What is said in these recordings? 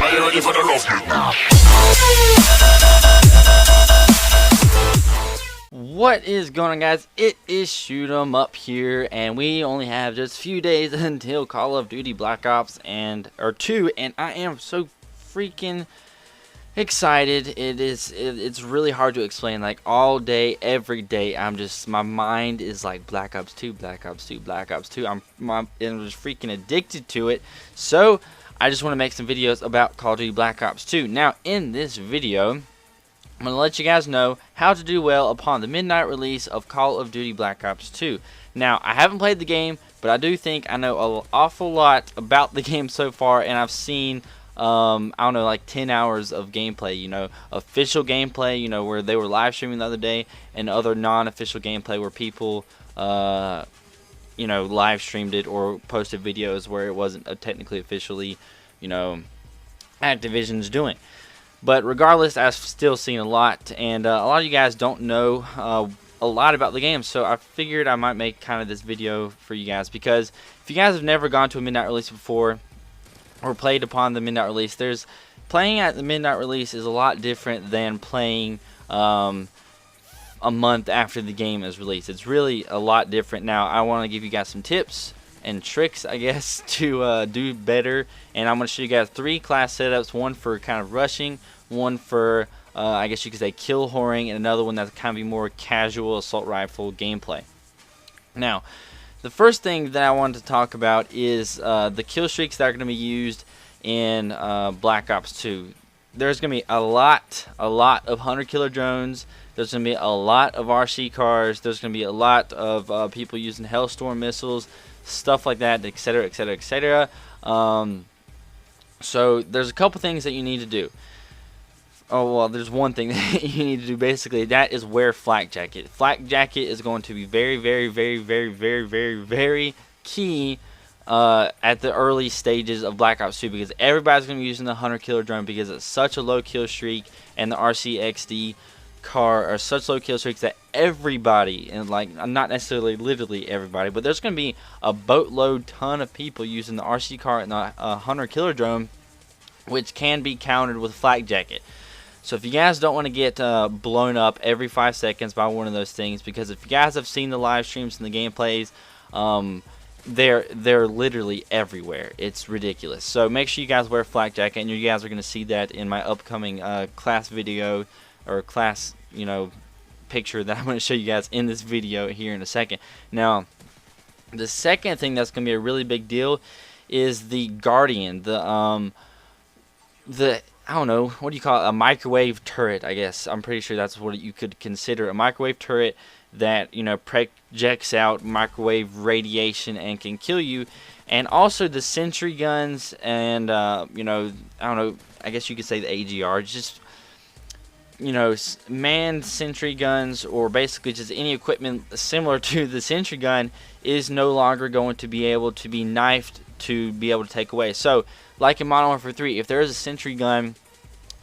Are you ready for the love? What is going on, guys? It is Shoot 'em Up here, and we only have just a few days until Call of Duty Black Ops 2, and I am so freaking excited. It's really hard to explain. Like, all day, every day, my mind is like Black Ops 2, Black Ops 2, Black Ops 2. I'm just freaking addicted to it. So I just want to make some videos about Call of Duty Black Ops 2. Now, in this video, I'm going to let you guys know how to do well upon the midnight release of Call of Duty Black Ops 2. Now, I haven't played the game, but I do think I know an awful lot about the game so far, and I've seen, I don't know, like 10 hours of gameplay, you know, official gameplay, you know, where they were live streaming the other day, and other non-official gameplay where people, you know, live streamed it or posted videos where it wasn't technically officially, you know, Activision's doing. But regardless, I've still seen a lot, and a lot of you guys don't know a lot about the game, so I figured I might make kind of this video for you guys, because if you guys have never gone to a midnight release before or played upon the midnight release, playing at the midnight release is a lot different than playing a month after the game is released. It's really a lot different. Now, I want to give you guys some tips and tricks, I guess, to do better, and I'm going to show you guys 3 class setups, one for kind of rushing, one for I guess you could say kill whoring, and another one that's kind of be more casual assault rifle gameplay. Now, the first thing that I wanted to talk about is the kill streaks that are going to be used in Black Ops 2. There's going to be a lot of hunter killer drones. There's going to be a lot of RC cars. There's going to be a lot of people using Hellstorm missiles, stuff like that, etc., etc., etc. So there's a couple things that you need to do. Oh, well, there's one thing that you need to do, basically. That is wear flak jacket. Flak jacket is going to be very, very, very, very, very, very, very key at the early stages of Black Ops 2, because everybody's going to be using the hunter killer drone because it's such a low kill streak, and the RCXD car are such low kill streaks that everybody, and like, not necessarily literally everybody, but there's going to be a boatload ton of people using the RC car and the hunter killer drone, which can be countered with flak jacket. So if you guys don't want to get blown up every 5 seconds by one of those things, because if you guys have seen the live streams and the gameplays, they're literally everywhere. It's ridiculous. So make sure you guys wear flak jacket, and you guys are going to see that in my upcoming class video, or class, you know, picture that I'm going to show you guys in this video here in a second. Now, the second thing that's going to be a really big deal is the Guardian, the I don't know, what do you call it, a microwave turret, I guess. I'm pretty sure that's what you could consider a microwave turret that, you know, projects out microwave radiation and can kill you. And also the sentry guns and, you know, I don't know, I guess you could say the AGR, just, you know, manned sentry guns, or basically just any equipment similar to the sentry gun, is no longer going to be able to be knifed to be able to take away. So, like in Modern Warfare 3, if there is a sentry gun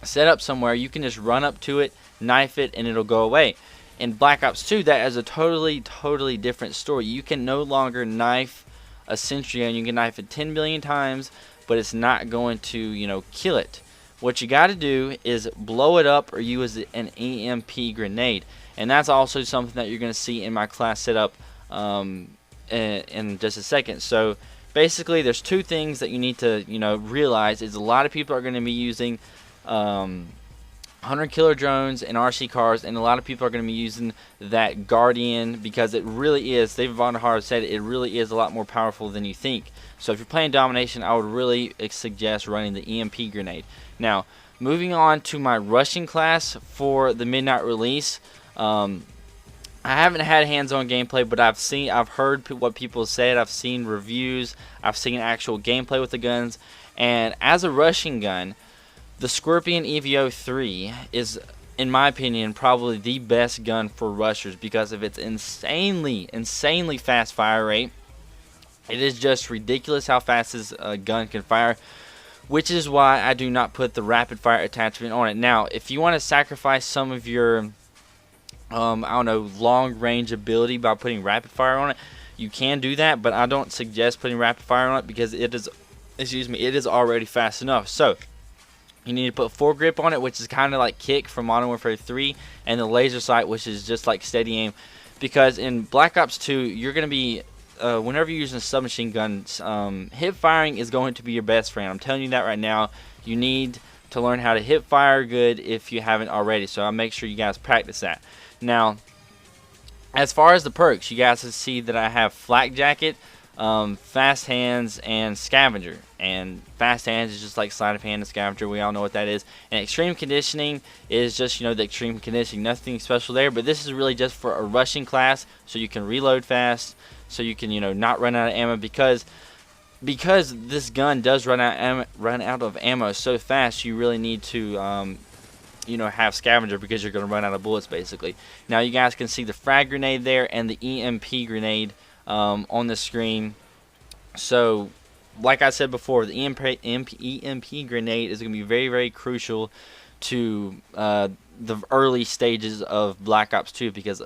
set up somewhere, you can just run up to it, knife it, and it'll go away. In Black Ops 2, that is a totally different story. You can no longer knife a sentry gun. You can knife it 10 billion times, but it's not going to, you know, kill it. What you got to do is blow it up or use an EMP grenade, and that's also something that you're going to see in my class setup in just a second. So basically, there's 2 things that you need to, you know, realize is a lot of people are going to be using hunter killer drones and RC cars, and a lot of people are going to be using that Guardian, because it really is, David Vonderhaar said it really is a lot more powerful than you think. So if you're playing domination, I would really suggest running the EMP grenade. Now, moving on to my rushing class for the midnight release. I haven't had hands-on gameplay, but I've heard what people said. I've seen reviews. I've seen actual gameplay with the guns. And as a rushing gun, the Scorpion EVO 3 is, in my opinion, probably the best gun for rushers because of its insanely fast fire rate. It is just ridiculous how fast this gun can fire, which is why I do not put the rapid fire attachment on it. Now, if you want to sacrifice some of your I don't know, long range ability by putting rapid fire on it, you can do that, but I don't suggest putting rapid fire on it because it is, it is already fast enough. So You need to put foregrip on it, which is kind of like kick from Modern Warfare 3, and the laser sight, which is just like steady aim. Because in Black Ops 2, you're going to be, whenever you're using a submachine gun, hip firing is going to be your best friend. I'm telling you that right now. You need to learn how to hip fire good if you haven't already. So I'll make sure you guys practice that. Now, as far as the perks, you guys can see that I have Flak Jacket, Fast Hands, and Scavenger. And Fast Hands is just like Sleight of Hand and Scavenger. We all know what that is. And Extreme Conditioning is just, the Extreme Conditioning. Nothing special there. But this is really just for a rushing class, so you can reload fast, so you can, not run out of ammo. Because this gun does run out of ammo so fast, you really need to have Scavenger, because you're going to run out of bullets basically. Now you guys can see the frag grenade there and the EMP grenade on the screen. So like I said before, the EMP grenade is going to be very, very crucial to the early stages of Black Ops 2, because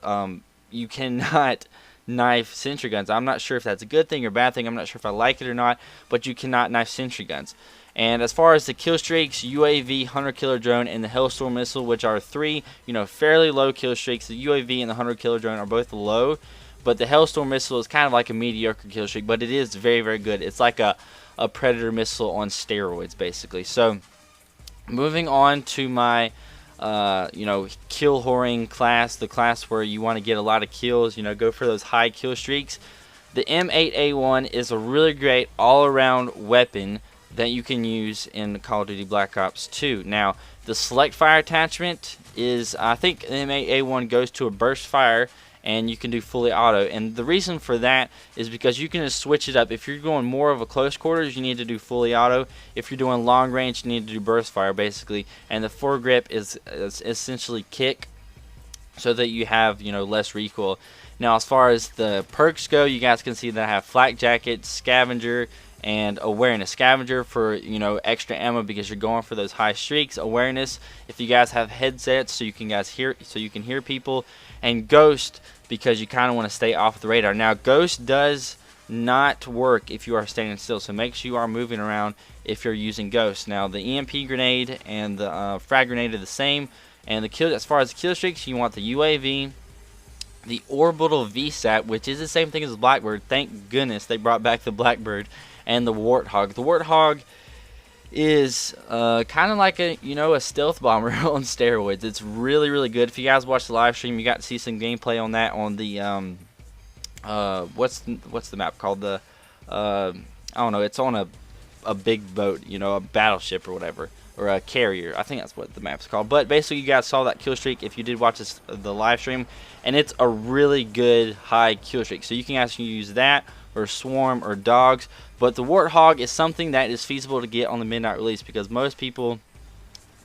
you cannot knife sentry guns. I'm not sure if that's a good thing or bad thing. I'm not sure if I like it or not, but you cannot knife sentry guns. And as far as the kill streaks, UAV, Hunter Killer Drone, and the Hellstorm Missile, which are three, fairly low kill streaks. The UAV and the Hunter Killer Drone are both low, but the Hellstorm Missile is kind of like a mediocre kill streak, but it is very, very good. It's like a Predator missile on steroids, basically. So, moving on to my, kill whoring class, the class where you want to get a lot of kills, go for those high kill streaks. The M8A1 is a really great all-around weapon that you can use in Call of Duty Black Ops 2. Now, the select fire attachment is, I think the M8A1 goes to a burst fire, and you can do fully auto. And the reason for that is because you can just switch it up. If you're going more of a close quarters, you need to do fully auto. If you're doing long range, you need to do burst fire, basically. And the foregrip is essentially kick, so that you have, less recoil. Now, as far as the perks go, you guys can see that I have Flak Jacket, Scavenger, and Awareness. Scavenger for, extra ammo because you're going for those high streaks. Awareness, if you guys have headsets, so you can hear people. And Ghost, because you kind of want to stay off the radar. Now, Ghost does not work if you are standing still, so make sure you are moving around if you're using Ghost. Now, the EMP grenade and the frag grenade are the same. And as far as the kill streaks, you want the UAV, the Orbital VSAT, which is the same thing as the Blackbird. Thank goodness they brought back the Blackbird. And the Warthog. The Warthog is kind of like a stealth bomber on steroids. It's really, really good. If you guys watch the live stream, you got to see some gameplay on that on the what's the map called? The I don't know. It's on a big boat, a battleship or whatever, or a carrier. I think that's what the map's called. But basically, you guys saw that kill streak if you did watch the live stream, and it's a really good high kill streak. So you can actually use that, or Swarm, or Dogs. But the Warthog is something that is feasible to get on the midnight release, because most people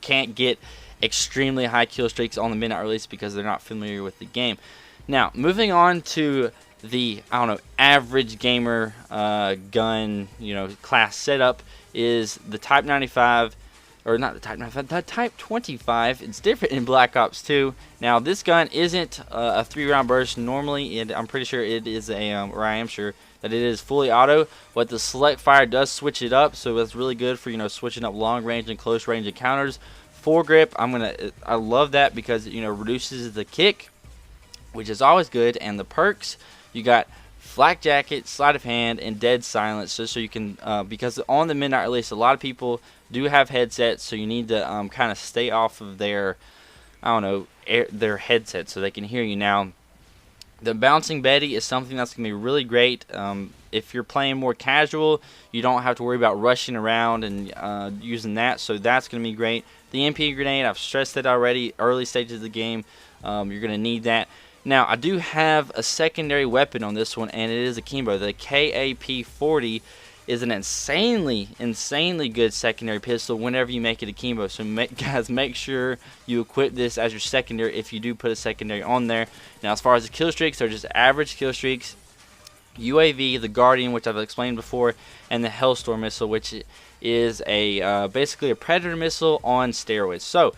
can't get extremely high kill streaks on the midnight release because they're not familiar with the game. Now, moving on to the, average gamer gun, class setup is the Type 95, or not the Type 95, the Type 25. It's different in Black Ops 2. Now, this gun isn't a 3-round burst. Normally, I'm pretty sure it is or I am sure that it is fully auto, but the select fire does switch it up, so that's really good for switching up long range and close range encounters. Foregrip, I love that because it reduces the kick, which is always good. And the perks, you got Flak Jacket, Sleight of Hand, and Dead Silence, just so you can because on the midnight release, a lot of people do have headsets, so you need to kind of stay off of their their headsets so they can hear you. Now, the Bouncing Betty is something that's going to be really great. If you're playing more casual, you don't have to worry about rushing around and using that, so that's going to be great. The MP grenade, I've stressed it already, early stages of the game, you're going to need that. Now, I do have a secondary weapon on this one, and it is a Kimbo. The KAP-40 is an insanely good secondary pistol whenever you make it a Kimbo. So guys, make sure you equip this as your secondary if you do put a secondary on there. Now, as far as the kill streaks, they're just average kill streaks. UAV, the Guardian, which I've explained before, and the Hellstorm missile, which is basically a Predator missile on steroids. So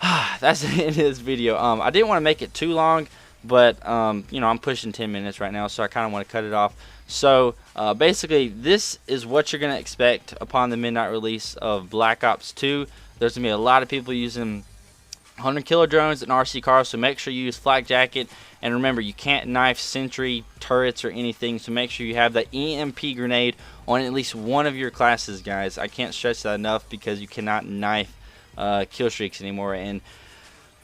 that's the end of this video. I didn't want to make it too long, but I'm pushing 10 minutes right now, so I kind of want to cut it off. So basically, this is what you're going to expect upon the midnight release of Black Ops 2. There's going to be a lot of people using 100 killer drones and RC cars, so make sure you use flak jacket. And remember, you can't knife sentry turrets or anything, so make sure you have the EMP grenade on at least one of your classes, guys. I can't stress that enough, because you cannot knife kill streaks anymore. And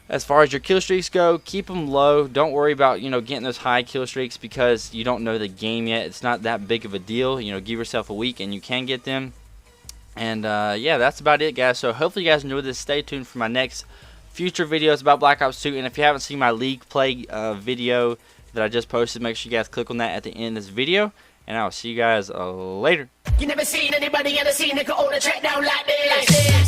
as far as your kill streaks go, keep them low. Don't worry about, getting those high kill streaks, because you don't know the game yet. It's not that big of a deal. Give yourself a week and you can get them. And yeah, that's about it, guys. So hopefully you guys enjoyed this. Stay tuned for my next future videos about Black Ops 2. And if you haven't seen my League Play video that I just posted, make sure you guys click on that at the end of this video. And I'll see you guys later. You never seen anybody in the scene that could hold a track down like this.